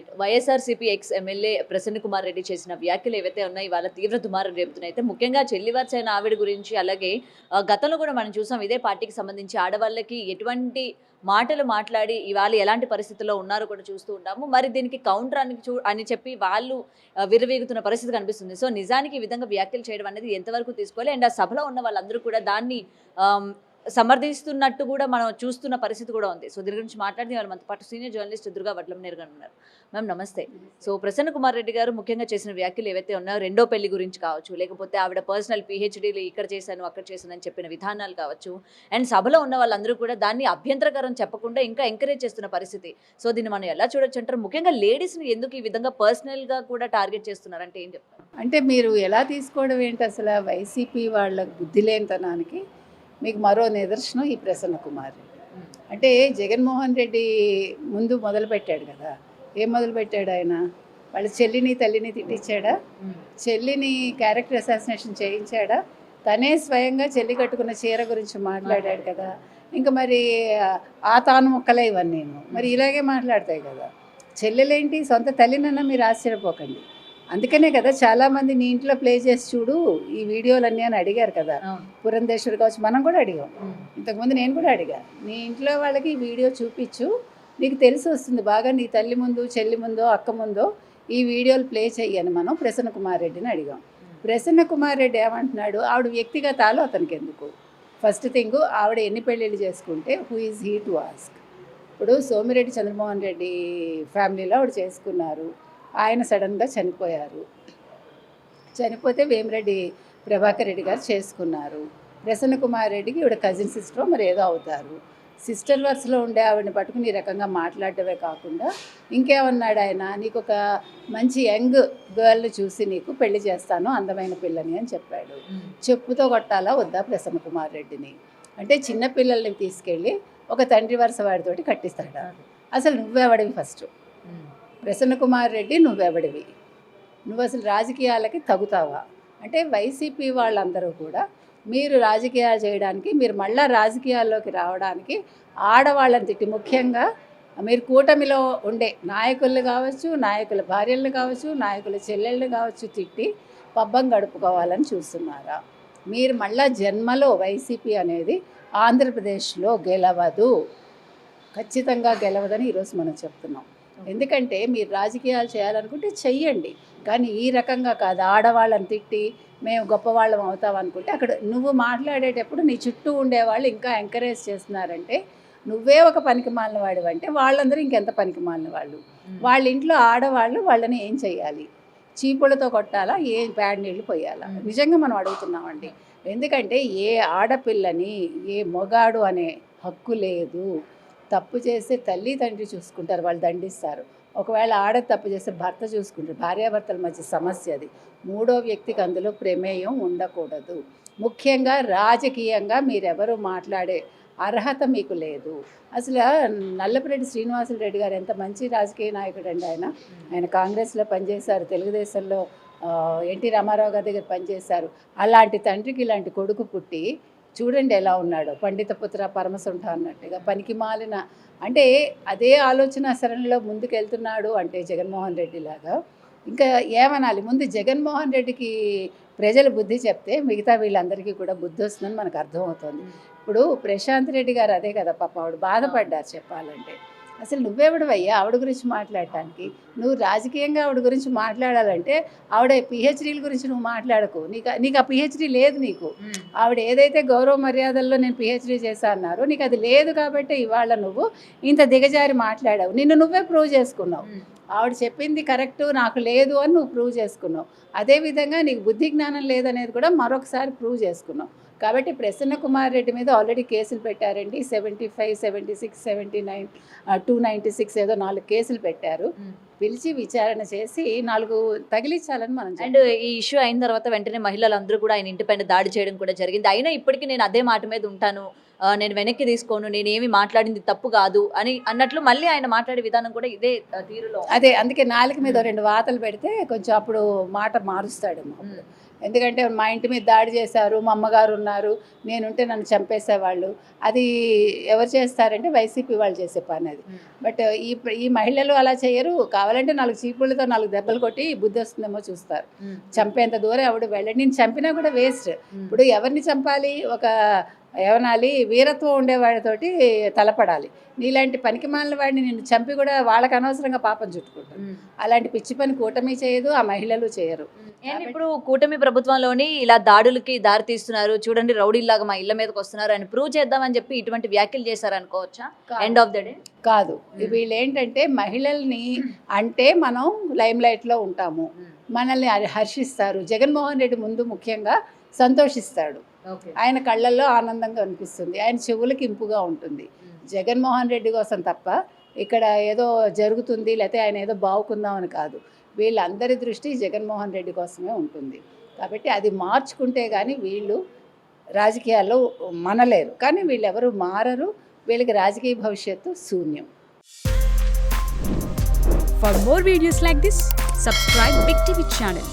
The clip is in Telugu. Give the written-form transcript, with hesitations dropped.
Right. YSRCP ex MLA Prasanna Kumar Reddy చేసిన వ్యాఖ్యలు ఏవైతే ఉన్నాయో ఇవాళ తీవ్ర దుమారం రేపుతున్నాయి. అయితే ముఖ్యంగా చెల్లివార్చైన ఆవిడ గురించి అలాగే గతంలో కూడా మనం చూసాం ఇదే పార్టీకి సంబంధించి ఆడవాళ్ళకి ఎటువంటి మాటలు మాట్లాడి ఇవాళ ఎలాంటి పరిస్థితుల్లో ఉన్నారో కూడా చూస్తూ ఉన్నాము. మరి దీనికి కౌంటర్ అని చెప్పి వాళ్ళు విర్రవీగుతున్న పరిస్థితి కనిపిస్తుంది. సో నిజానికి ఈ విధంగా వ్యాఖ్యలు చేయడం అనేది ఎంతవరకు తీసుకోవాలి? అండ్ ఆ సభలో ఉన్న వాళ్ళందరూ కూడా దాన్ని ఆహ్, సమర్థిస్తున్నట్టు కూడా మనం చూస్తున్న పరిస్థితి కూడా ఉంది. సో దీని గురించి మాట్లాడితే వాళ్ళు మనతో పాటు సీనియర్ జర్నలిస్ట్ దుర్గా వడ్లంనేరు గారు ఉన్నారు. మ్యామ్ నమస్తే. సో ప్రసన్న కుమార్ రెడ్డి గారు ముఖ్యంగా చేసిన వ్యాఖ్యలు ఏవైతే ఉన్నాయో రెండో పెళ్లి గురించి కావచ్చు, లేకపోతే ఆవిడ పర్సనల్ పీహెచ్డీలు ఇక్కడ చేశాను అక్కడ చేశాను అని చెప్పిన విధానాలు కావచ్చు, అండ్ సభలో ఉన్న వాళ్ళందరూ కూడా దాన్ని అభ్యంతరకరం చెప్పకుండా ఇంకా ఎంకరేజ్ చేస్తున్న పరిస్థితి. సో దీన్ని మనం ఎలా చూడొచ్చు అంటారు? ముఖ్యంగా లేడీస్ని ఎందుకు ఈ విధంగా పర్సనల్గా కూడా టార్గెట్ చేస్తున్నారు అంటే ఏం చెప్తారు? అంటే మీరు ఎలా తీసుకోవడం ఏంటి అసలు? వైసీపీ వాళ్ళ బుద్ధి లేనితనానికి మీకు మరో నిదర్శనం ఈ ప్రసన్న కుమార్ రెడ్డి. అంటే జగన్మోహన్ రెడ్డి ముందు మొదలుపెట్టాడు కదా. ఏం మొదలుపెట్టాడు ఆయన? వాళ్ళ చెల్లిని తల్లిని తిట్టించాడా? చెల్లిని క్యారెక్టర్ అసాసినేషన్ చేయించాడా? తనే స్వయంగా చెల్లి కట్టుకున్న చీర గురించి మాట్లాడాడు కదా. ఇంకా మరి ఆ తాను మొక్కలే ఇవన్నీ మరి ఇలాగే మాట్లాడతాయి కదా. చెల్లెలేంటి సొంత తల్లినన్నా మీరు ఆశ్చర్యపోకండి. అందుకనే కదా చాలామంది నీ ఇంట్లో ప్లే చేసి చూడు ఈ వీడియోలన్నీ అని అడిగారు కదా. పురంధేశ్వరి కావచ్చు, మనం కూడా అడిగాం. ఇంతకుముందు నేను కూడా అడిగా, నీ ఇంట్లో వాళ్ళకి ఈ వీడియో చూపించు, నీకు తెలిసి వస్తుంది బాగా, నీ తల్లి ముందు చెల్లి ముందో అక్క ముందో ఈ వీడియోలు ప్లే చెయ్యని మనం ప్రసన్న కుమార్ రెడ్డిని అడిగాం. ప్రసన్న కుమార్ రెడ్డి ఏమంటున్నాడు? ఆవిడ వ్యక్తిగతాలు అతనికి ఎందుకు? ఫస్ట్ థింగ్, ఆవిడ ఎన్ని పెళ్ళిళ్ళు చేసుకుంటే who is he to ask? ఇప్పుడు సోమిరెడ్డి చంద్రమోహన్ రెడ్డి ఫ్యామిలీలో ఆవిడ చేసుకున్నారు. ఆయన సడన్గా చనిపోయారు. చనిపోతే వేమిరెడ్డి ప్రభాకర్ రెడ్డి గారు చేసుకున్నారు. ప్రసన్న కుమార్ రెడ్డికి ఈవిడ కజిన్ సిస్టర్ మరి ఏదో అవుతారు. సిస్టర్ వర్స్లో ఉండే ఆవిడని పట్టుకుని ఈ రకంగా మాట్లాడటమే కాకుండా ఇంకేమన్నాడు ఆయన? నీకు ఒక మంచి యంగ్ గర్ల్ని చూసి నీకు పెళ్లి చేస్తాను, అందమైన పిల్లని అని చెప్పాడు. చెప్పుతో కొట్టాలా వద్దా ప్రసన్న కుమార్ రెడ్డిని? అంటే చిన్న పిల్లల్ని తీసుకెళ్ళి ఒక తండ్రి వరుస వాడితోటి కట్టిస్తాడా? అసలు నువ్వెవడివి? ఫస్ట్ ప్రసన్న కుమార్ రెడ్డి నువ్వెవడివి? నువ్వు అసలు రాజకీయాలకి తగుతావా? అంటే వైసీపీ వాళ్ళందరూ కూడా మీరు రాజకీయాలు చేయడానికి, మీరు మళ్ళా రాజకీయాల్లోకి రావడానికి ఆడవాళ్ళని తిట్టి, ముఖ్యంగా మీరు కూటమిలో ఉండే నాయకులు కావచ్చు, నాయకుల భార్యలను కావచ్చు, నాయకుల చెల్లెళ్ళు కావచ్చు తిట్టి పబ్బం గడుపుకోవాలని చూస్తున్నారా? మీరు మళ్ళా జన్మలో వైసీపీ అనేది ఆంధ్రప్రదేశ్లో గెలవదు, ఖచ్చితంగా గెలవదని ఈరోజు మనం చెప్తున్నాం. ఎందుకంటే మీరు రాజకీయాలు చేయాలనుకుంటే చెయ్యండి, కానీ ఈ రకంగా కాదు. ఆడవాళ్ళని తిట్టి మేము గొప్పవాళ్ళం అవుతాం అనుకుంటే అక్కడ నువ్వు మాట్లాడేటప్పుడు నీ చుట్టూ ఉండేవాళ్ళు ఇంకా ఎంకరేజ్ చేస్తున్నారంటే నువ్వే ఒక పనికి మాలిన వాడివంటే వాళ్ళందరూ ఇంకెంత పనికి మాలిన వాళ్ళు. వాళ్ళ ఇంట్లో ఆడవాళ్ళు వాళ్ళని ఏం చెయ్యాలి? చీపులతో కొట్టాలా? ఏ ప్యాడ్ నీళ్ళు పోయాలా? నిజంగా మనం అడుగుతున్నామండి. ఎందుకంటే ఏ ఆడపిల్లని ఏ మొగాడు అనే హక్కు లేదు. తప్పు చేస్తే తల్లి తండ్రి చూసుకుంటారు, వాళ్ళు దండిస్తారు. ఒకవేళ ఆడ తప్పు చేస్తే భర్త చూసుకుంటారు. భార్యాభర్తల మధ్య సమస్య అది. మూడో వ్యక్తికి అందులో ప్రమేయం ఉండకూడదు. ముఖ్యంగా రాజకీయంగా మీరెవరు మాట్లాడే అర్హత మీకు లేదు. అసలు నల్లపురెడ్డి శ్రీనివాసులు గారు ఎంత మంచి రాజకీయ నాయకుడు అండి. ఆయన కాంగ్రెస్లో పనిచేశారు, తెలుగుదేశంలో ఎన్టీ రామారావు గారి దగ్గర పనిచేశారు. అలాంటి తండ్రికి ఇలాంటి కొడుకు పుట్టి చూడండి ఎలా ఉన్నాడో, పండిత పుత్ర పరమసుంఠ అన్నట్టుగా పనికి మాలిన. అంటే అదే ఆలోచన సరణిలో ముందుకు వెళ్తున్నాడు అంటే జగన్మోహన్ రెడ్డి లాగా. ఇంకా ఏమనాలి? ముందు జగన్మోహన్ రెడ్డికి ప్రజలు బుద్ధి చెప్తే మిగతా వీళ్ళందరికీ కూడా బుద్ధి వస్తుందని మనకు అర్థమవుతుంది. ఇప్పుడు ప్రశాంత్ రెడ్డి గారు అదే కదా పాపం, ఆవిడ బాధపడ్డారు చెప్పాలంటే. అసలు నువ్వెవడవయ్యా ఆవిడ గురించి మాట్లాడటానికి? నువ్వు రాజకీయంగా ఆవిడ గురించి మాట్లాడాలంటే ఆవిడ పిహెచ్డీల గురించి నువ్వు మాట్లాడకు. నీకు ఆ పిహెచ్డీ లేదు. నీకు ఆవిడ ఏదైతే గౌరవ మర్యాదల్లో నేను పిహెచ్డీ చేశా అన్నారో నీకు అది లేదు. కాబట్టి ఇవాళ నువ్వు ఇంత దిగజారి మాట్లాడావు. నిన్ను నువ్వే ప్రూవ్ చేసుకున్నావు. ఆవిడ చెప్పింది కరెక్టు, నాకు లేదు అని నువ్వు ప్రూవ్ చేసుకున్నావు. అదేవిధంగా నీకు బుద్ధి జ్ఞానం లేదనేది కూడా మరొకసారి ప్రూవ్ చేసుకున్నావు. కాబట్టి ప్రసన్న కుమార్ రెడ్డి మీద ఆల్రెడీ కేసులు పెట్టారండి. 75, 76, 79, 296 ఏదో 4 కేసులు పెట్టారు. పిలిచి విచారణ చేసి 4 తగిలించాలని మనం. అండ్ ఈ ఇష్యూ అయిన తర్వాత వెంటనే మహిళలందరూ కూడా ఆయన ఇంటిపైన దాడి చేయడం కూడా జరిగింది. అయినా ఇప్పటికీ నేను అదే మాట మీద ఉంటాను, నేను వెనక్కి తీసుకోను, నేనేమి మాట్లాడింది తప్పు కాదు అని అన్నట్లు మళ్ళీ ఆయన మాట్లాడే విధానం కూడా ఇదే తీరులో. అదే అందుకే 4 మీద 2 వాతలు పెడితే కొంచెం అప్పుడు మాట మారుస్తాడు. ఎందుకంటే మా ఇంటి మీద దాడి చేశారు, మా అమ్మగారు ఉన్నారు, నేనుంటే నన్ను చంపేసేవాళ్ళు. అది ఎవరు చేస్తారంటే వైసీపీ వాళ్ళు చేసే పని అది. బట్ ఈ మహిళలు అలా చేయరు. కావాలంటే 4 చీపుళ్ళతో 4 దెబ్బలు కొట్టి బుద్ధి వస్తుందేమో చూస్తారు. చంపేంత దూరం ఎవడు వెళ్ళండి. నేను చంపినా కూడా వేస్ట్. ఇప్పుడు ఎవరిని చంపాలి? ఒక ఏమనాలి, వీరత్వం ఉండేవాడితోటి తలపడాలి. నీలాంటి పనికి మాలిన వాడిని నిన్ను చంపి కూడా వాళ్ళకి అనవసరంగా పాపం చుట్టుకుంటారు. అలాంటి పిచ్చి పని కూటమి చేయదు, ఆ మహిళలు చేయరు. అండ్ ఇప్పుడు కూటమి ప్రభుత్వంలోని ఇలా దాడులకి దారి తీస్తున్నారు, చూడండి రౌడీలాగా మా ఇళ్ళ మీదకి వస్తున్నారు అని ప్రూవ్ చేద్దామని చెప్పి ఇటువంటి వ్యాఖ్యలు చేశారనుకోవచ్చా ఎండ్ ఆఫ్ ద డే? కాదు, వీళ్ళు ఏంటంటే మహిళల్ని అంటే మనం లైమ్ లైట్లో ఉంటాము, మనల్ని హర్షిస్తారు. జగన్మోహన్ రెడ్డి ముందు ముఖ్యంగా సంతోషిస్తాడు. ఆయన కళ్ళల్లో ఆనందంగా అనిపిస్తుంది, ఆయన చెవులకి ఇంపుగా ఉంటుంది. జగన్మోహన్ రెడ్డి కోసం తప్ప ఇక్కడ ఏదో జరుగుతుంది లేకపోతే ఆయన ఏదో బావుకుందామని కాదు. వీళ్ళందరి దృష్టి జగన్మోహన్ రెడ్డి కోసమే ఉంటుంది. కాబట్టి అది మార్చుకుంటే కానీ వీళ్ళు రాజకీయాల్లో మనలేరు. కానీ వీళ్ళెవరు మారరు. వీళ్ళకి రాజకీయ భవిష్యత్తు శూన్యం. For more videos like this, subscribe Big TV channel.